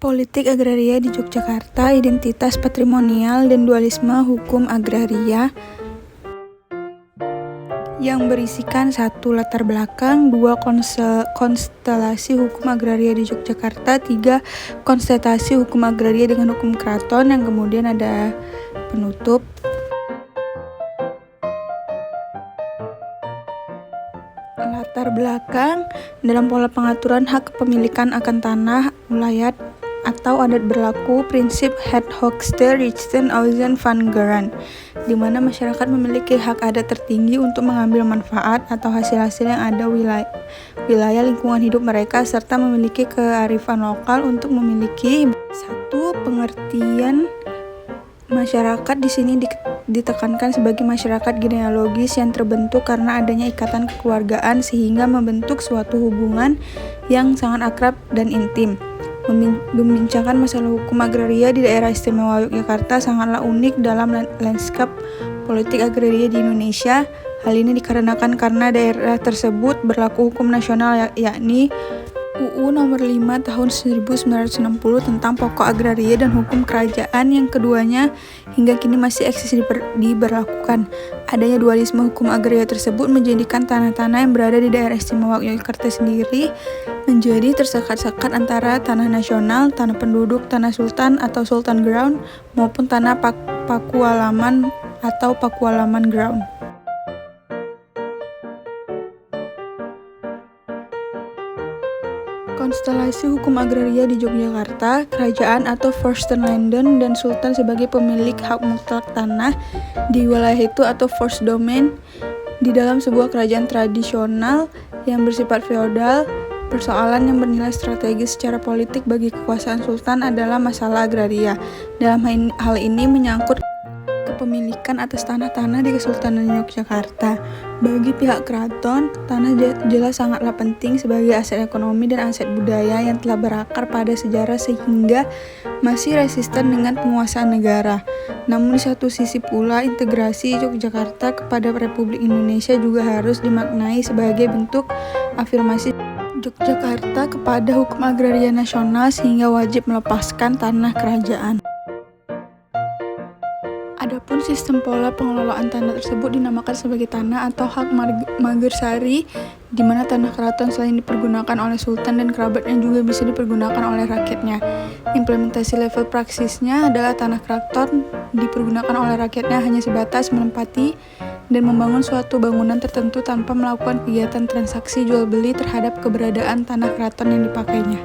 Politik agraria di Yogyakarta, identitas patrimonial dan dualisme hukum agraria yang berisikan 1. Latar belakang, 2. Konstelasi hukum agraria di Yogyakarta, 3. Konstelasi hukum agraria dengan hukum keraton, yang kemudian ada penutup. Latar belakang, dalam pola pengaturan hak kepemilikan akan tanah, ulayat atau adat berlaku prinsip het hoogste rechten auzen van grond, di mana masyarakat memiliki hak adat tertinggi untuk mengambil manfaat atau hasil-hasil yang ada wilayah lingkungan hidup mereka, serta memiliki kearifan lokal untuk memiliki. 1. Pengertian masyarakat di sini ditekankan sebagai masyarakat genealogis yang terbentuk karena adanya ikatan kekeluargaan sehingga membentuk suatu hubungan yang sangat akrab dan intim. Membincangkan masalah hukum agraria di daerah istimewa Yogyakarta sangatlah unik dalam lanskap politik agraria di Indonesia. Hal ini dikarenakan karena daerah tersebut berlaku hukum nasional yakni UU Nomor 5 Tahun 1960 tentang pokok agraria dan hukum kerajaan, yang keduanya hingga kini masih eksis diberlakukan. Adanya dualisme hukum agraria tersebut menjadikan tanah-tanah yang berada di daerah istimewa Yogyakarta sendiri menjadi tersekat-sekat antara tanah nasional, tanah penduduk, tanah sultan atau sultan ground, maupun tanah pakualaman atau pakualaman ground. Konstelasi hukum agraria di Yogyakarta, kerajaan atau Vorstenlanden dan sultan sebagai pemilik hak mutlak tanah di wilayah itu atau Vorstdomen di dalam sebuah kerajaan tradisional yang bersifat feodal. Persoalan yang bernilai strategis secara politik bagi kekuasaan sultan adalah masalah agraria. Dalam hal ini menyangkut kepemilikan atas tanah-tanah di Kesultanan Yogyakarta. Bagi pihak keraton, tanah jelas sangatlah penting sebagai aset ekonomi dan aset budaya yang telah berakar pada sejarah sehingga masih resisten dengan penguasaan negara. Namun di satu sisi pula, integrasi Yogyakarta kepada Republik Indonesia juga harus dimaknai sebagai bentuk afirmasi Yogyakarta kepada hukum agraria nasional sehingga wajib melepaskan tanah kerajaan. Adapun sistem pola pengelolaan tanah tersebut dinamakan sebagai tanah atau hak Magersari, di mana tanah keraton selain dipergunakan oleh sultan dan kerabatnya juga bisa dipergunakan oleh rakyatnya. Implementasi level praksisnya adalah tanah keraton dipergunakan oleh rakyatnya hanya sebatas menempati dan membangun suatu bangunan tertentu tanpa melakukan kegiatan transaksi jual beli terhadap keberadaan tanah keraton yang dipakainya.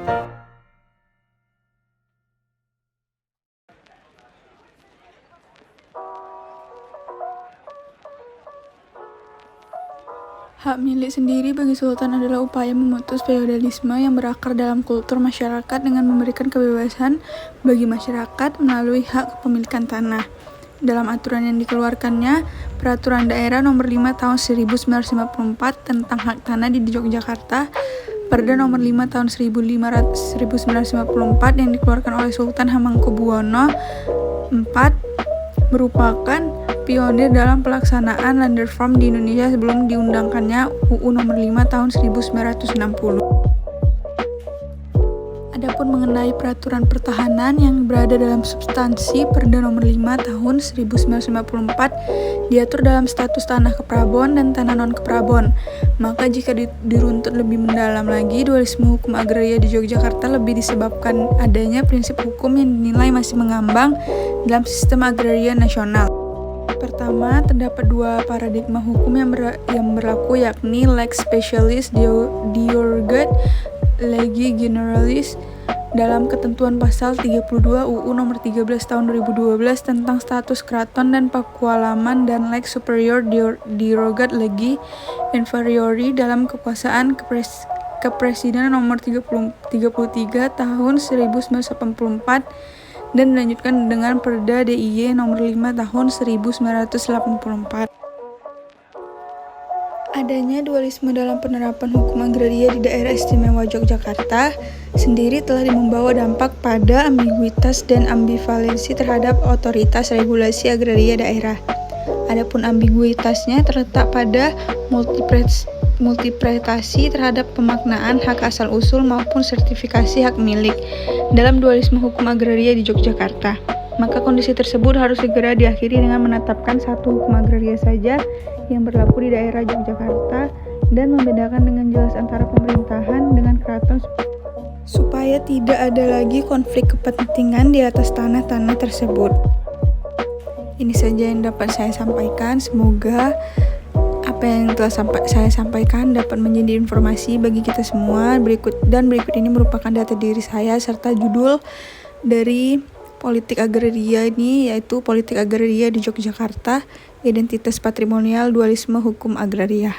Hak milik sendiri bagi sultan adalah upaya memutus feodalisme yang berakar dalam kultur masyarakat dengan memberikan kebebasan bagi masyarakat melalui hak kepemilikan tanah. Dalam aturan yang dikeluarkannya, Peraturan Daerah Nomor 5 Tahun 1954 tentang hak tanah di Yogyakarta, Perda Nomor 5 Tahun 1954 yang dikeluarkan oleh Sultan Hamengkubuwono IV merupakan pionir dalam pelaksanaan land reform di Indonesia sebelum diundangkannya UU Nomor 5 Tahun 1960. Adapun mengenai peraturan pertahanan yang berada dalam substansi Perda Nomor 5 Tahun 1954 diatur dalam status tanah keprabon dan tanah non-keprabon. Maka jika diruntut lebih mendalam lagi, dualisme hukum agraria di Yogyakarta lebih disebabkan adanya prinsip hukum yang dinilai masih mengambang dalam sistem agraria nasional. Pertama, terdapat dua paradigma hukum yang berlaku, yakni lex specialis derogat legi generalis dalam ketentuan pasal 32 UU Nomor 13 Tahun 2012 tentang status keraton dan pakualaman, dan lex superior derogat legi inferiori dalam kekuasaan kepresidenan Nomor 33 Tahun 1984 dan dilanjutkan dengan Perda DIY Nomor 5 Tahun 1984. Adanya dualisme dalam penerapan hukum agraria di daerah istimewa Yogyakarta sendiri telah membawa dampak pada ambiguitas dan ambivalensi terhadap otoritas regulasi agraria daerah. Adapun ambiguitasnya terletak pada multipretasi terhadap pemaknaan hak asal-usul maupun sertifikasi hak milik dalam dualisme hukum agraria di Yogyakarta. Maka kondisi tersebut harus segera diakhiri dengan menetapkan satu hukum agraria saja yang berlaku di daerah Yogyakarta dan membedakan dengan jelas antara pemerintahan dengan keraton supaya tidak ada lagi konflik kepentingan di atas tanah-tanah tersebut. Ini saja yang dapat saya sampaikan. Semoga apa yang telah saya sampaikan dapat menjadi informasi bagi kita semua. Berikut ini merupakan data diri saya serta judul dari politik agraria ini, yaitu Politik Agraria di Yogyakarta, Identitas Patrimonial Dualisme Hukum Agraria.